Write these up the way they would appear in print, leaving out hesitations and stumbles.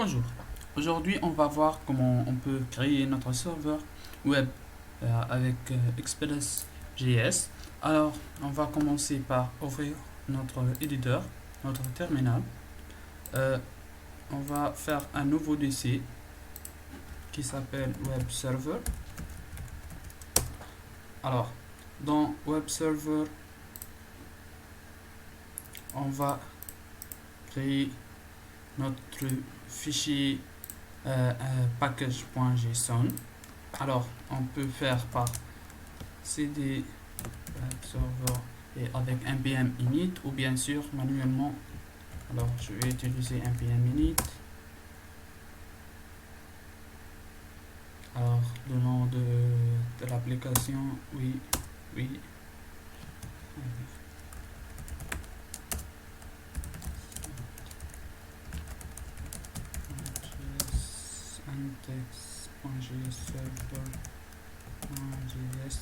Bonjour. Aujourd'hui, on va voir comment on peut créer notre serveur web avec Express.js. Alors, on va commencer par ouvrir notre éditeur, notre terminal. Euh, on va faire un nouveau dossier qui s'appelle Web Server. Alors, dans Web Server, on va créer notre fichier package.json. Alors, on peut faire par cd web server et avec npm init ou bien sûr manuellement. Alors, je vais utiliser npm init. Alors, le nom de l'application, oui. Index.js server.js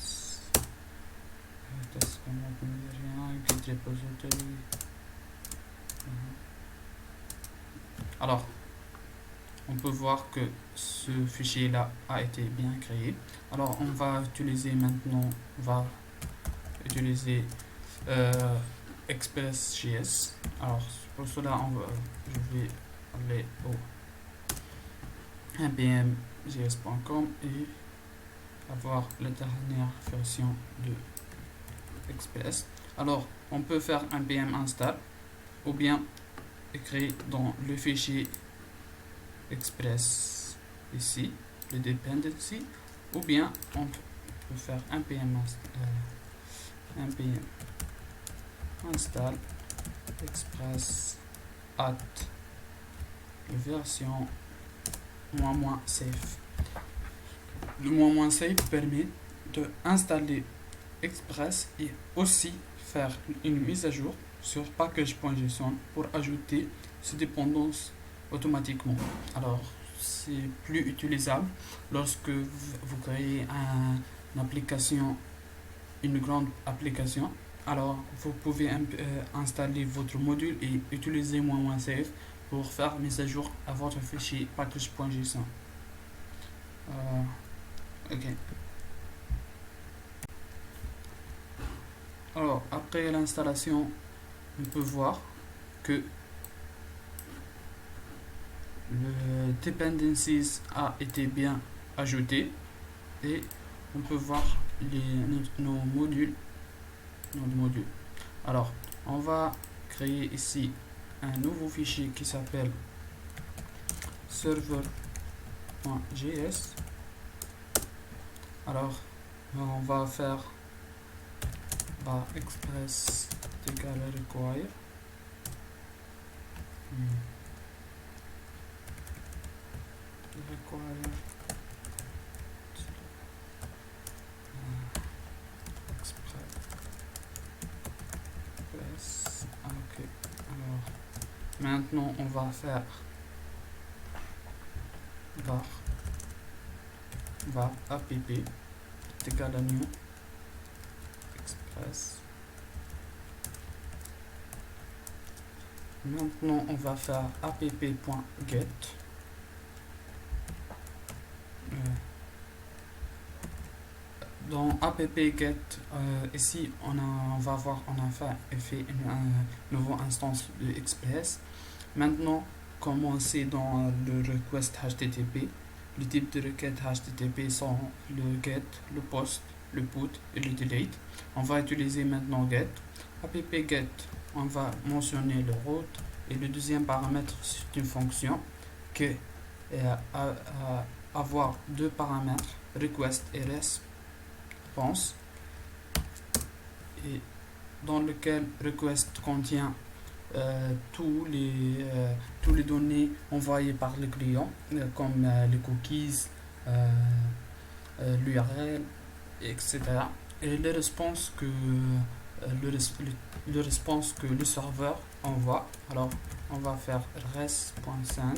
test command git repository. Alors, on peut voir que ce fichier là a été bien créé. Alors, on va utiliser maintenant, Express.js. Alors, pour cela, je vais aller au npmjs.com et avoir la dernière version de Express. Alors, on peut faire npm install ou bien écrire dans le fichier Express ici, le dependency, ou bien on peut faire npm install express at version -safe. Le -safe permet de installer Express et aussi faire une mise à jour sur package.json pour ajouter ces dépendances automatiquement. Alors, c'est plus utilisable lorsque vous créez une application, une grande application. Alors, vous pouvez installer votre module et utiliser -safe pour faire mise à jour à votre fichier package.json. Ok. Alors, après l'installation, on peut voir que le dependencies a été bien ajouté et on peut voir nos modules. Alors, on va créer ici un nouveau fichier qui s'appelle server.js. Alors, on va faire express égale require express. Ok. Alors, maintenant on va faire var app égale à new express. Maintenant on va faire app.get. Dans app.get, ici on va voir, on a fait une nouveau instance de Express. Maintenant, comme c'est dans le request HTTP, les types de requêtes HTTP sont le get, le post, le put et le delete. On va utiliser maintenant get. App.get, on va mentionner le route et le deuxième paramètre, c'est une fonction qui avoir deux paramètres, request et response, et dans lequel request contient tous les données envoyées par le client, comme les cookies, l'URL, etc. Et les réponses que le serveur envoie. Alors, on va faire res.send.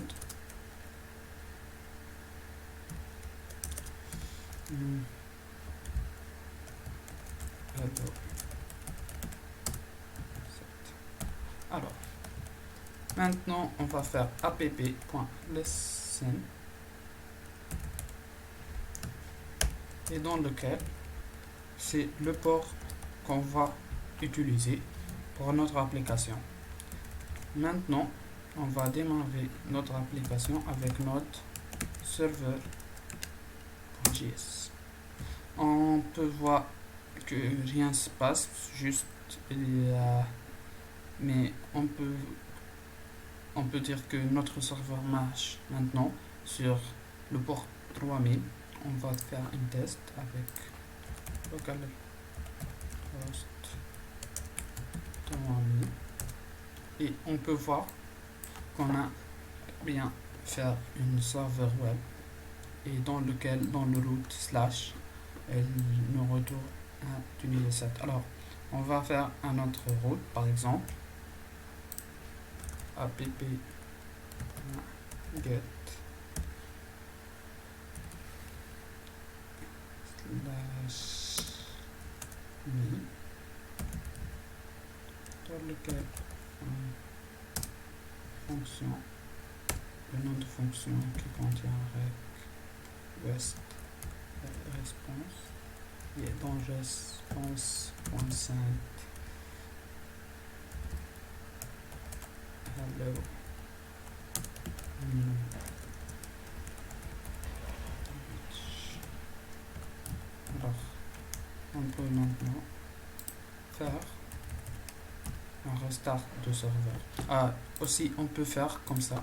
Alors, Maintenant, on va faire app.listen et dans lequel c'est le port qu'on va utiliser pour notre application. Maintenant, on va démarrer notre application avec notre serveur.js. On peut voir que rien se passe, juste mais on peut dire que notre serveur marche maintenant sur le port 3000. On va faire un test avec localhost 3000 et on peut voir qu'on a bien fait une serveur web et dans lequel dans le root slash elle nous retourne à 2007. Alors on va faire un autre root, par exemple app get slash me dans lequel fonction, le nom de fonction qui contient rest response et dans response.5 hello. Alors, on peut maintenant faire un restart de serveur. Aussi, on peut faire comme ça.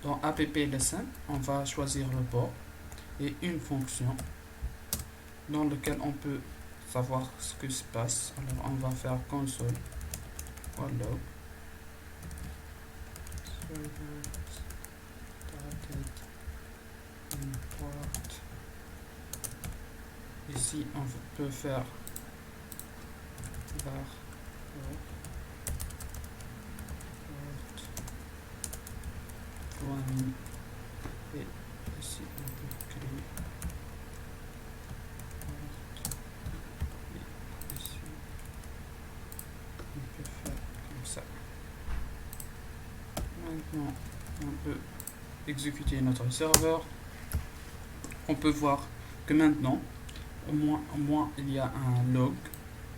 Dans app.listen, on va choisir le port et une fonction dans laquelle on peut savoir ce que se passe. Alors, on va faire console log server started import. Ici, on peut faire var port et ici on peut créer et ici on peut faire comme ça. Maintenant, on peut exécuter notre serveur. On peut voir que maintenant, au moins il y a un log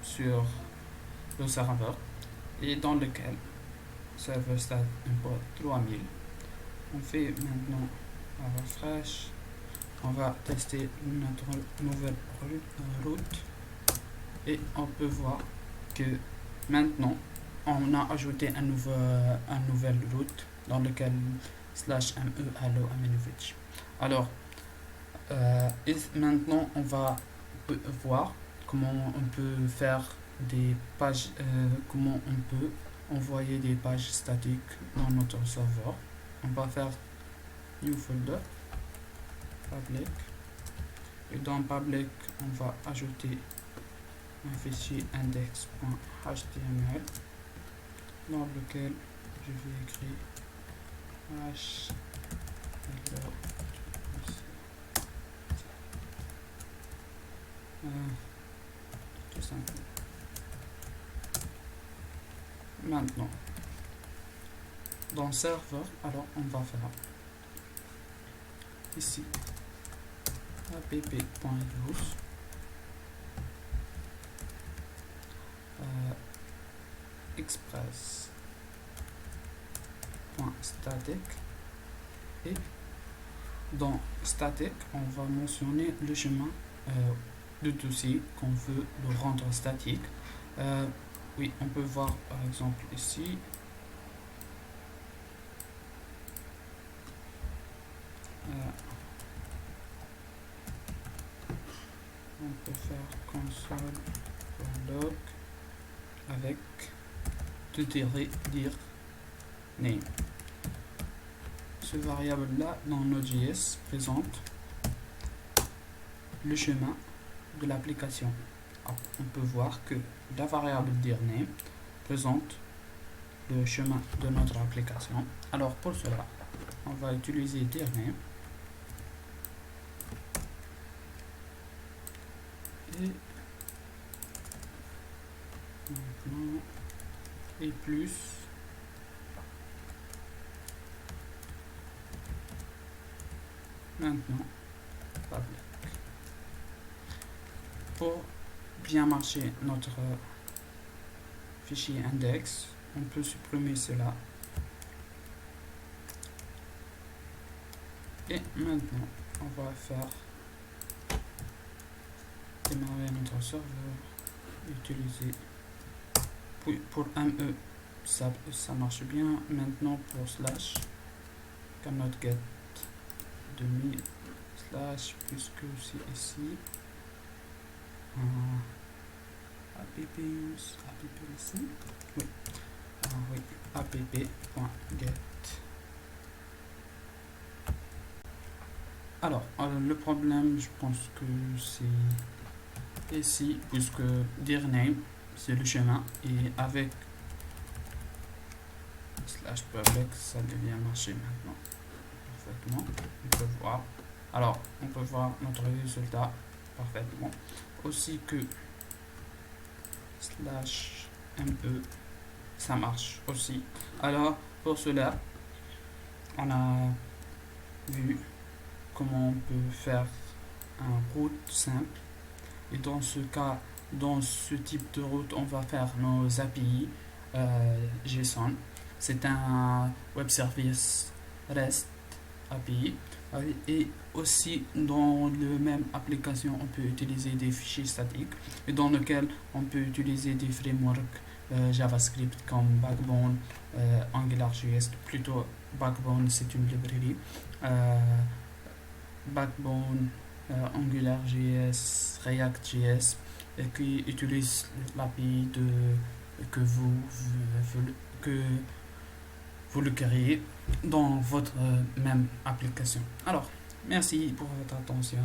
sur le serveur et dans lequel serveur start import 3000. On fait maintenant un refresh. On va tester notre nouvelle route et on peut voir que maintenant on a ajouté un nouvel route dans lequel /me hello Aminovich. Alors maintenant on va voir comment on peut faire des pages, comment on peut envoyer des pages statiques dans notre serveur. On va faire new folder public et dans public on va ajouter un fichier index.html dans lequel je vais écrire h hello tout simplement. Maintenant dans serveur, alors on va faire ici app.use express.static et dans static on va mentionner le chemin de dossier qu'on veut le rendre statique. Oui, on peut voir par exemple ici on peut faire console.log avec dire name. Ce variable là dans Node.js présente le chemin de l'application. On peut voir que la variable dire name présente le chemin de notre application. Alors pour cela on va utiliser dir name et maintenant et plus Maintenant, public. Pour bien marcher notre fichier index, on peut supprimer cela. Et maintenant, on va faire démarrer notre serveur, utiliser pour ME, ça marche bien. Maintenant pour slash, cannot get 2000 slash, puisque c'est ici, app ici, oui, oui, app.get. Alors, le problème, je pense que c'est ici, puisque dir name, c'est le chemin, et avec slash public, ça devient marcher maintenant parfaitement. On peut voir. Alors, on peut voir notre résultat parfaitement. Aussi que slash me, ça marche aussi. Alors, pour cela, on a vu comment on peut faire un route simple. Et dans ce cas, dans ce type de route, on va faire nos API JSON. C'est un web service REST API. Et aussi, dans la même application, on peut utiliser des fichiers statiques et dans lequel on peut utiliser des frameworks JavaScript comme Backbone, AngularJS. Plutôt, Backbone, c'est une librairie. Backbone, AngularJS, React.js, qui utilise l'API que vous le créez dans votre même application. Alors, merci pour votre attention.